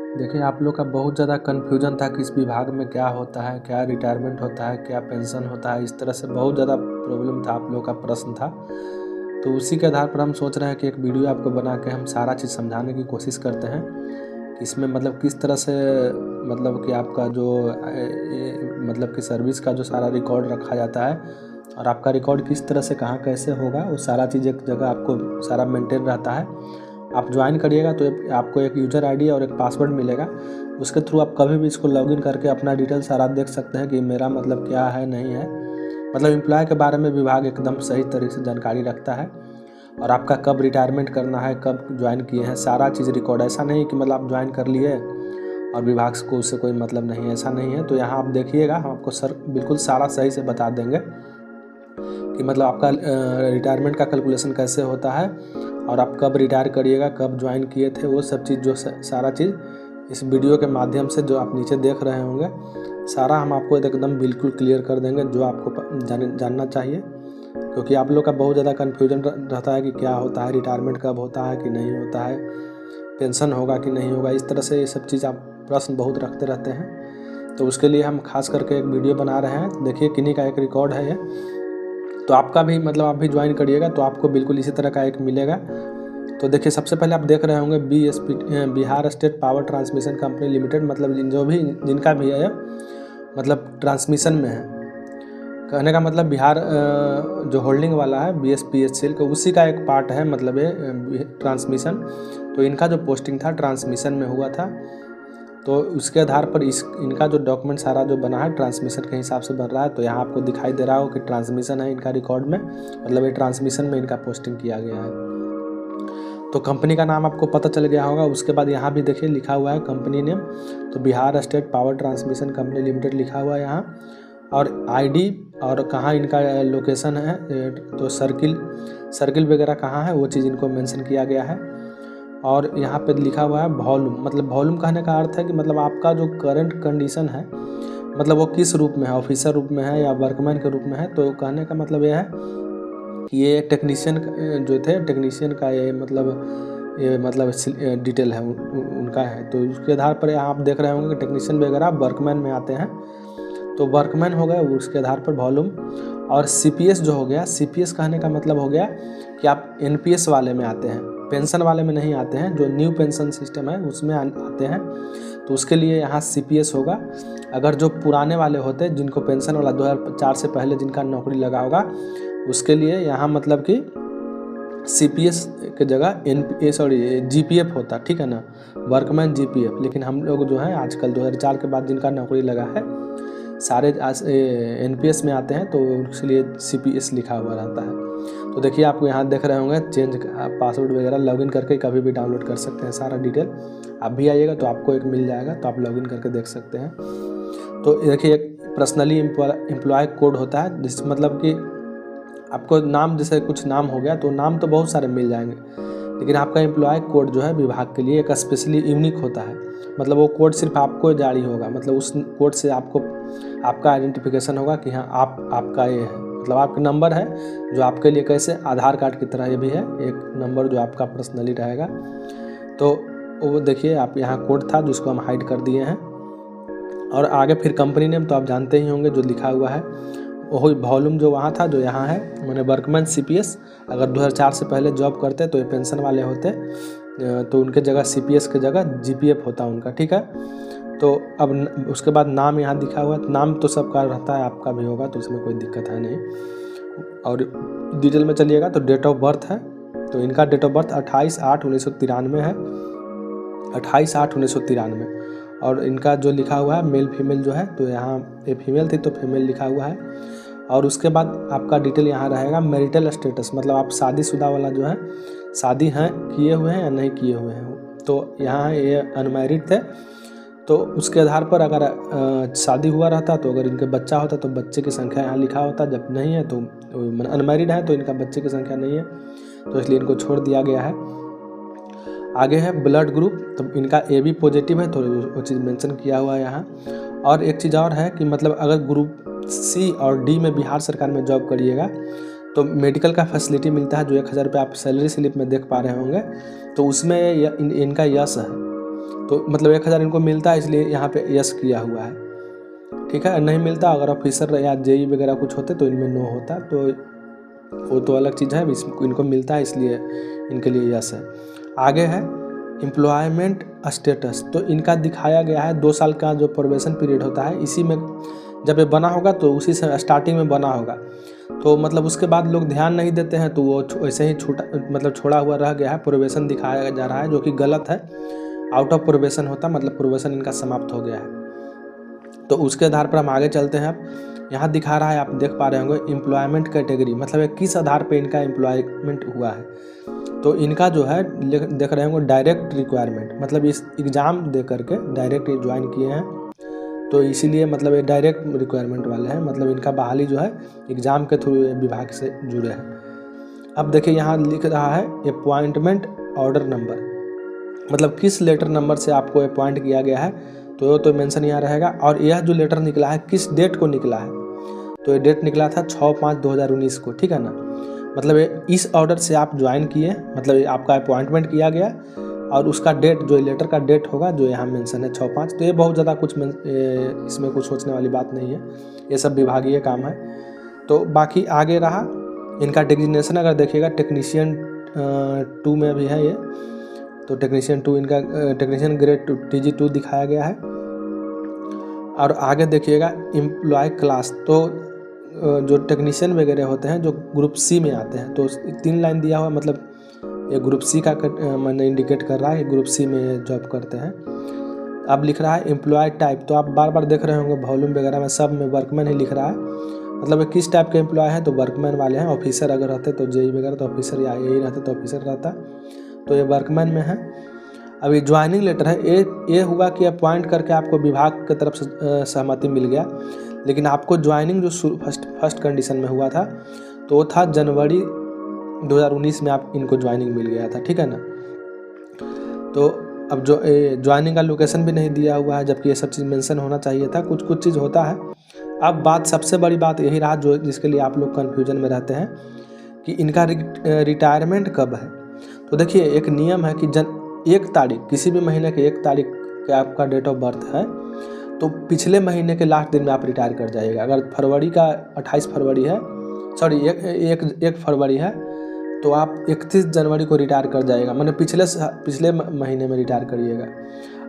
देखिए, आप लोग का बहुत ज़्यादा कन्फ्यूजन था कि इस विभाग में क्या होता है, क्या रिटायरमेंट होता है, क्या पेंशन होता है। इस तरह से बहुत ज़्यादा प्रॉब्लम था, आप लोग का प्रश्न था। तो उसी के आधार पर हम सोच रहे हैं कि एक वीडियो आपको बना के हम सारा चीज़ समझाने की कोशिश करते हैं कि इसमें मतलब किस तरह से मतलब कि आपका जो मतलब कि सर्विस का जो सारा रिकॉर्ड रखा जाता है और आपका रिकॉर्ड किस तरह से कहाँ कैसे होगा, वो सारा चीज़ एक जगह आपको सारा मेंटेन रहता है। आप ज्वाइन करिएगा तो आपको एक यूज़र आईडी और एक पासवर्ड मिलेगा। उसके थ्रू आप कभी भी इसको लॉगिन करके अपना डिटेल सारा देख सकते हैं कि मेरा मतलब क्या है, नहीं है। मतलब एम्प्लॉय के बारे में विभाग एकदम सही तरीके से जानकारी रखता है और आपका कब रिटायरमेंट करना है, कब ज्वाइन किए हैं, सारा चीज़ रिकॉर्ड। ऐसा नहीं कि मतलब आप ज्वाइन कर लिए और विभाग को उससे कोई मतलब नहीं है, ऐसा नहीं है। तो यहाँ आप देखिएगा, हम आपको सर बिल्कुल सारा सही से बता देंगे कि मतलब आपका रिटायरमेंट का कैलकुलेशन कैसे होता है और आप कब रिटायर करिएगा, कब ज्वाइन किए थे, वो सब चीज़ जो सारा चीज़ इस वीडियो के माध्यम से जो आप नीचे देख रहे होंगे, सारा हम आपको एकदम बिल्कुल क्लियर कर देंगे जो आपको जानना चाहिए। क्योंकि आप लोग का बहुत ज़्यादा कन्फ्यूजन रहता है कि क्या होता है, रिटायरमेंट कब होता है कि नहीं होता है, पेंशन होगा कि नहीं होगा। इस तरह से ये सब चीज़ आप प्रश्न बहुत रखते रहते हैं। तो उसके लिए हम खास करके एक वीडियो बना रहे हैं। देखिए, किन्हीं का एक रिकॉर्ड है ये। तो आपका भी मतलब आप भी ज्वाइन करिएगा तो आपको बिल्कुल इसी तरह का एक मिलेगा। तो देखिए, सबसे पहले आप देख रहे होंगे Bihar state power transmission company limited, मतलब जो भी जिनका भी है मतलब ट्रांसमिशन में है। कहने का मतलब बिहार जो होल्डिंग वाला है BSPCL का, उसी का एक पार्ट है मतलब ये ट्रांसमिशन। तो इनका जो पोस्टिंग था ट्रांसमिशन में हुआ था। तो उसके आधार पर इनका जो डॉक्यूमेंट सारा जो बना है ट्रांसमिशन के हिसाब से बन रहा है। तो यहाँ आपको दिखाई दे रहा हो कि ट्रांसमिशन है इनका रिकॉर्ड में, मतलब ये ट्रांसमिशन में इनका पोस्टिंग किया गया है। तो कंपनी का नाम आपको पता चल गया होगा। उसके बाद यहाँ भी देखिए लिखा हुआ है कंपनी नेम, तो Bihar state power transmission company limited लिखा हुआ है यहाँ। और आईडी और कहाँ इनका लोकेशन है, तो सर्किल वगैरह कहाँ है वो चीज़ इनको मेंशन किया गया है। और यहाँ पे लिखा हुआ है वॉल्यूम, मतलब वॉल्यूम कहने का अर्थ है कि मतलब आपका जो करंट कंडीशन है, मतलब वो किस रूप में है, ऑफिसर रूप में है या वर्कमैन के रूप में है। तो कहने का मतलब ये है कि ये टेक्नीशियन जो थे, टेक्नीशियन का ये मतलब डिटेल है उनका है। तो उसके आधार पर यहाँ आप देख रहे होंगे कि टेक्नीशियन वगैरह वर्कमैन में आते हैं। तो वर्कमैन हो गया, उसके आधार पर वॉल्यूम। और CPS जो हो गया, CPS कहने का मतलब हो गया कि आप NPS वाले में आते हैं, पेंशन वाले में नहीं आते हैं। जो न्यू पेंशन सिस्टम है उसमें आते हैं, तो उसके लिए यहाँ CPS होगा। अगर जो पुराने वाले होते हैं जिनको पेंशन वाला 2004 से पहले जिनका नौकरी लगा होगा, उसके लिए यहाँ मतलब कि CPS के जगह GPF होता, ठीक है ना, वर्कमैन GPF। लेकिन हम लोग जो है आजकल 2004 के बाद जिनका नौकरी लगा है सारे NPS में आते हैं, तो इसलिए CPS लिखा हुआ रहता है। तो देखिए, आपको यहाँ देख रहे होंगे चेंज पासवर्ड वगैरह लॉगिन करके कभी भी डाउनलोड कर सकते हैं सारा डिटेल। आप भी आइएगा तो आपको एक मिल जाएगा, तो आप लॉगिन करके देख सकते हैं। तो देखिए, एक पर्सनली एम्प्लॉय कोड होता है, जिस मतलब कि आपको नाम, जैसे कुछ नाम हो गया तो नाम तो बहुत सारे मिल जाएंगे, लेकिन आपका एम्प्लॉय कोड जो है विभाग के लिए एक स्पेशली यूनिक होता है। मतलब वो कोड सिर्फ आपको जारी होगा, मतलब उस कोड से आपका आइडेंटिफिकेशन होगा कि हाँ आपका ये है, मतलब आपका नंबर है जो आपके लिए कैसे आधार कार्ड की तरह ये भी है एक नंबर जो आपका पर्सनली रहेगा। तो वो देखिए, आप यहाँ कोड था जिसको हम हाइड कर दिए हैं। और आगे फिर कंपनी नेम तो आप जानते ही होंगे जो लिखा हुआ है, वही वॉल्यूम जो वहाँ था जो यहाँ है, मैंने वर्कमैन CPS। अगर 2004 से पहले जॉब करते तो ये पेंशन वाले होते, तो उनके जगह CPS के जगह GPF होता उनका, ठीक है। तो अब उसके बाद नाम यहाँ दिखा हुआ है, तो नाम तो सबका रहता है, आपका भी होगा, तो इसमें कोई दिक्कत है नहीं। और डिटेल में चलिएगा तो डेट ऑफ बर्थ है, तो इनका डेट ऑफ बर्थ 28/8/1993 है, 28/8/1993। और इनका जो लिखा हुआ है मेल फीमेल जो है, तो यहाँ ये फीमेल थी तो फीमेल लिखा हुआ है। और उसके बाद आपका डिटेल यहाँ रहेगा मैरिटल स्टेटस, मतलब आप शादीशुदा वाला जो है, शादी हैं किए हुए हैं या नहीं किए हुए हैं। तो यहाँ ये अनमैरिड थे, तो उसके आधार पर अगर शादी हुआ रहता तो अगर इनके बच्चा होता तो बच्चे की संख्या यहाँ लिखा होता। जब नहीं है तो अनमैरिड है तो इनका बच्चे की संख्या नहीं है, तो इसलिए इनको छोड़ दिया गया है। आगे है ब्लड ग्रुप, तो इनका AB पॉजिटिव है, तो वो चीज़ मेंशन किया हुआ है यहाँ। और एक चीज़ और है कि मतलब अगर ग्रुप C और D में बिहार सरकार में जॉब करिएगा तो मेडिकल का फैसिलिटी मिलता है, जो 1000 रुपये आप सैलरी स्लिप में देख पा रहे होंगे, तो उसमें इनका यस है। तो मतलब 1000 इनको मिलता है, इसलिए यहाँ पे यस किया हुआ है, ठीक है। नहीं मिलता, अगर ऑफिसर या जेई वगैरह कुछ होते तो इनमें नो होता, तो वो तो अलग चीज़ है। इनको मिलता है इसलिए इनके लिए यस है। आगे है एम्प्लॉयमेंट स्टेटस, तो इनका दिखाया गया है 2 साल का जो प्रोबेशन पीरियड होता है, इसी में जब ये बना होगा तो उसी से स्टार्टिंग में बना होगा, तो मतलब उसके बाद लोग ध्यान नहीं देते हैं, तो वो वैसे ही छोड़ा हुआ रह गया है। प्रोबेशन दिखाया जा रहा है जो कि गलत है, आउट ऑफ प्रोबेशन होता, मतलब प्रोबेशन इनका समाप्त हो गया है। तो उसके आधार पर हम आगे चलते हैं। अब यहाँ दिखा रहा है, आप देख पा रहे होंगे एम्प्लॉयमेंट कैटेगरी, मतलब किस आधार पे इनका एम्प्लॉयमेंट हुआ है। तो इनका जो है देख रहे होंगे डायरेक्ट रिक्वायरमेंट, मतलब इस एग्ज़ाम दे करके डायरेक्ट ज्वाइन किए हैं, तो इसीलिए मतलब ये डायरेक्ट रिक्वायरमेंट वाले हैं, मतलब इनका बहाली जो है एग्ज़ाम के थ्रू विभाग से जुड़े हैं। अब देखिए यहाँ लिख रहा है अपॉइंटमेंट ऑर्डर नंबर, मतलब किस लेटर नंबर से आपको अपॉइंट किया गया है, तो मेंशन यहाँ रहेगा। और यह जो लेटर निकला है किस डेट को निकला है, तो ये डेट निकला था 6/5/2019 को, ठीक है ना। मतलब इस ऑर्डर से आप ज्वाइन किए, मतलब आपका अपॉइंटमेंट किया गया, और उसका डेट जो लेटर का डेट होगा जो यहाँ मेंशन है 6/5, तो ये बहुत ज़्यादा कुछ इसमें कुछ सोचने वाली बात नहीं है, ये सब विभागीय काम है। तो बाकी आगे रहा इनका डेजिग्नेशन, अगर देखिएगा टेक्नीशियन 2 में भी है ये, तो टेक्नीशियन 2 इनका टेक्नीशियन ग्रेड TG2 दिखाया गया है। और आगे देखिएगा एम्प्लॉय क्लास, तो जो टेक्नीशियन वगैरह होते हैं जो ग्रुप सी में आते हैं, तो 3 लाइन दिया हुआ, मतलब ये ग्रुप सी का मैंने इंडिकेट कर रहा है, ग्रुप सी में जॉब करते हैं। अब लिख रहा है एम्प्लॉय टाइप, तो आप बार बार देख रहे होंगे वॉल्यूम वगैरह में सब में वर्कमैन ही लिख रहा है, मतलब किस टाइप के एम्प्लॉय हैं, तो वर्कमैन वाले हैं। ऑफिसर अगर रहते तो जेई वगैरह तो ऑफिसर, या यही रहते तो ऑफिसर रहता, तो ये वर्कमैन में है। अभी ज्वाइनिंग लेटर है, ये हुआ कि अपॉइंट करके आपको विभाग की तरफ से सहमति मिल गया, लेकिन आपको ज्वाइनिंग जो फर्स्ट कंडीशन में हुआ था तो वो था जनवरी 2019 में आप इनको ज्वाइनिंग मिल गया था, ठीक है ना। तो अब जो ज्वाइनिंग का लोकेशन भी नहीं दिया हुआ है, जबकि ये सब चीज़ मेंशन होना चाहिए था, कुछ चीज़ होता है। अब बात सबसे बड़ी बात यही रहा जो जिसके लिए आप लोग कन्फ्यूजन में रहते हैं कि इनका रिटायरमेंट कब है। तो देखिए एक नियम है कि 1 तारीख, किसी भी महीने के 1 तारीख का आपका डेट ऑफ बर्थ है, तो पिछले महीने के लास्ट दिन में आप रिटायर कर जाइएगा। अगर फरवरी का 28 फरवरी है, सॉरी 1 फरवरी है, तो आप 31 जनवरी को रिटायर कर जाइएगा, मैंने पिछले महीने में रिटायर करिएगा।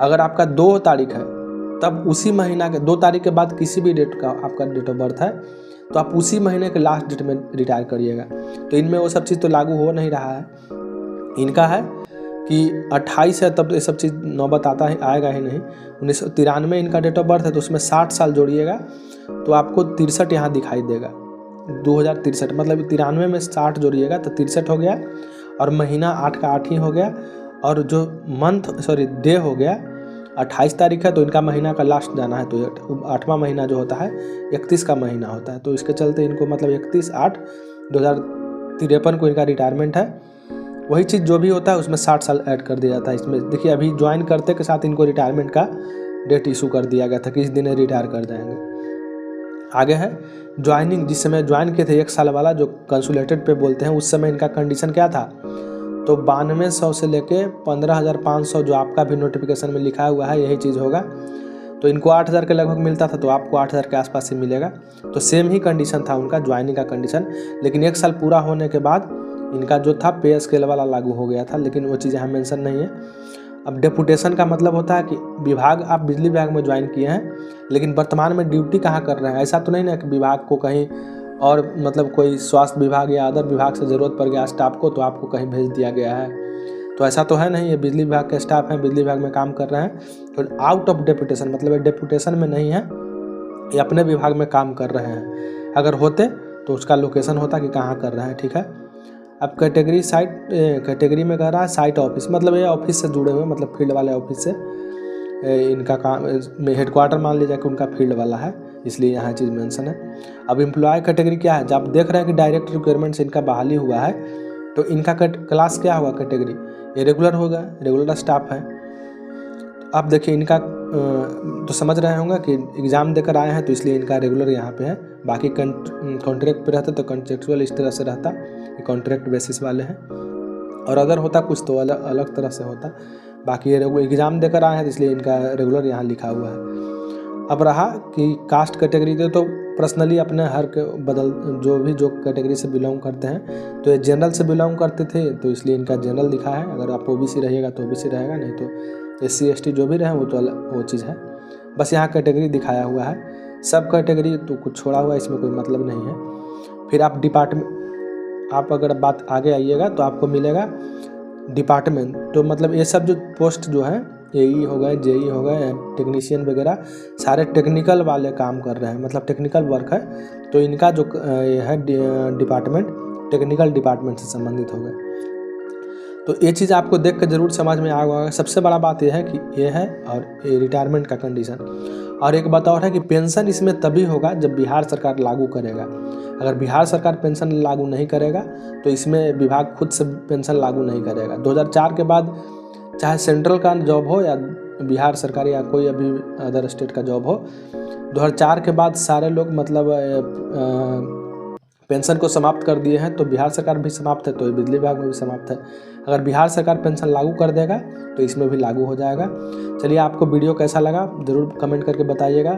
अगर आपका 2 तारीख है, तब उसी महीना के 2 तारीख के बाद किसी भी डेट का आपका डेट ऑफ बर्थ है, तो आप उसी महीने के लास्ट डेट में रिटायर करिएगा। तो इनमें वो सब चीज़ तो लागू हो नहीं रहा है। इनका है कि 28 है तब ये सब चीज़ नौबत आएगा ही नहीं। 1993 इनका डेट ऑफ बर्थ है, तो उसमें 60 साल जोड़िएगा तो आपको 63 यहाँ दिखाई देगा, 2063, मतलब 93 में 60 जोड़िएगा तो 63 हो गया, और महीना 8 का 8 ही हो गया, और जो डे हो गया 28 तारीख है, तो इनका महीना का लास्ट जाना है, तो 8वां महीना जो होता है 31 का महीना होता है, तो इसके चलते इनको मतलब 31/8/2053 को इनका रिटायरमेंट है। वही चीज़ जो भी होता है उसमें 60 साल ऐड कर दिया जाता है। इसमें देखिए अभी ज्वाइन करते के साथ इनको रिटायरमेंट का डेट इशू कर दिया गया था कि इस दिन रिटायर कर जाएंगे। आगे है ज्वाइनिंग, जिस समय ज्वाइन किए थे 1 साल वाला जो कंसुलेटेड पे बोलते हैं, उस समय इनका कंडीशन क्या था, तो 9200 से लेके 15,500 जो आपका भी नोटिफिकेशन में लिखा हुआ है यही चीज़ होगा। तो इनको 8,000 के लगभग मिलता था, तो आपको 8,000 के आसपास ही मिलेगा। तो सेम ही कंडीशन था उनका ज्वाइनिंग का कंडीशन, लेकिन 1 साल पूरा होने के बाद इनका जो था पे स्केल वाला लागू हो गया था, लेकिन वो चीज़ यहाँ मेंशन नहीं है। अब डेपुटेशन का मतलब होता है कि विभाग, आप बिजली विभाग में ज्वाइन किए हैं, लेकिन वर्तमान में ड्यूटी कहाँ कर रहे हैं। ऐसा तो नहीं ना कि विभाग को कहीं और, मतलब कोई स्वास्थ्य विभाग या अदर विभाग से ज़रूरत पड़ गया स्टाफ को, तो आपको कहीं भेज दिया गया है, तो ऐसा तो है नहीं। ये बिजली विभाग के स्टाफ हैं, बिजली विभाग में काम कर रहे हैं, तो आउट ऑफ डेपुटेशन, मतलब ये डेपुटेशन में नहीं है, ये अपने विभाग में काम कर रहे हैं। अगर होते तो उसका लोकेशन होता कि कहाँ कर रहे हैं, ठीक है। अब कैटेगरी में कह रहा है साइट ऑफिस, मतलब ये ऑफिस से जुड़े हुए, मतलब फील्ड वाले ऑफिस से इनका काम, हेडक्वार्टर मान लीजिए कि उनका फील्ड वाला है, इसलिए यहाँ चीज़ मेंशन है। अब एम्प्लॉय कैटेगरी क्या है, जब आप देख रहे हैं कि डायरेक्ट रिक्वायरमेंट से इनका बहाली हुआ है, तो इनका क्लास क्या हुआ, कैटेगरी ये रेगुलर होगा, रेगुलर स्टाफ है। अब देखिए इनका तो समझ रहे होंगे कि एग्ज़ाम देकर आए हैं, तो इसलिए इनका रेगुलर यहाँ पे है। बाकी कॉन्ट्रैक्ट पे रहता तो कॉन्ट्रेक्चुअल इस तरह से रहता, ये कॉन्ट्रैक्ट बेसिस वाले हैं, और अदर होता कुछ तो अलग तरह से होता। बाकी ये एग्ज़ाम देकर आए हैं तो इसलिए इनका रेगुलर यहाँ लिखा हुआ है। अब रहा कि कास्ट कैटेगरी दे, तो पर्सनली अपने हर के जो कैटेगरी से बिलोंग करते हैं, तो ये जनरल से बिलोंग करते थे तो इसलिए इनका जनरल लिखा है। अगर आप ओबीसी रहिएगा तो ओबीसी रहेगा, नहीं तो SC ST जो भी रहे वो तो वो चीज़ है। बस यहाँ कैटेगरी दिखाया हुआ है, सब कैटेगरी तो कुछ छोड़ा हुआ है, इसमें कोई मतलब नहीं है। फिर आप डिपार्टमेंट, आप अगर बात आगे आइएगा तो आपको मिलेगा डिपार्टमेंट। तो मतलब ये सब जो पोस्ट जो है AE हो गए, JE हो गए, टेक्नीशियन वगैरह, सारे टेक्निकल वाले काम कर रहे हैं, मतलब टेक्निकल वर्क है। तो इनका जो है डिपार्टमेंट टेक्निकल डिपार्टमेंट से संबंधित हो गए। तो ये चीज़ आपको देख कर जरूर समझ में आ होगा। सबसे बड़ा बात यह है कि ये है और ये रिटायरमेंट का कंडीशन। और एक बात और है कि पेंशन इसमें तभी होगा जब बिहार सरकार लागू करेगा। अगर बिहार सरकार पेंशन लागू नहीं करेगा तो इसमें विभाग खुद से पेंशन लागू नहीं करेगा। 2004 के बाद चाहे सेंट्रल का जॉब हो या बिहार सरकार या कोई अभी अदर स्टेट का जॉब हो, 2004 के बाद सारे लोग मतलब पेंशन को समाप्त कर दिए हैं। तो बिहार सरकार भी समाप्त है तो बिजली विभाग में भी समाप्त है। अगर बिहार सरकार पेंशन लागू कर देगा तो इसमें भी लागू हो जाएगा। चलिए, आपको वीडियो कैसा लगा ज़रूर कमेंट करके बताइएगा,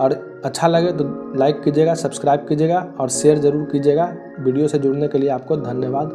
और अच्छा लगे तो लाइक कीजिएगा, सब्सक्राइब कीजिएगा और शेयर ज़रूर कीजिएगा। वीडियो से जुड़ने के लिए आपको धन्यवाद।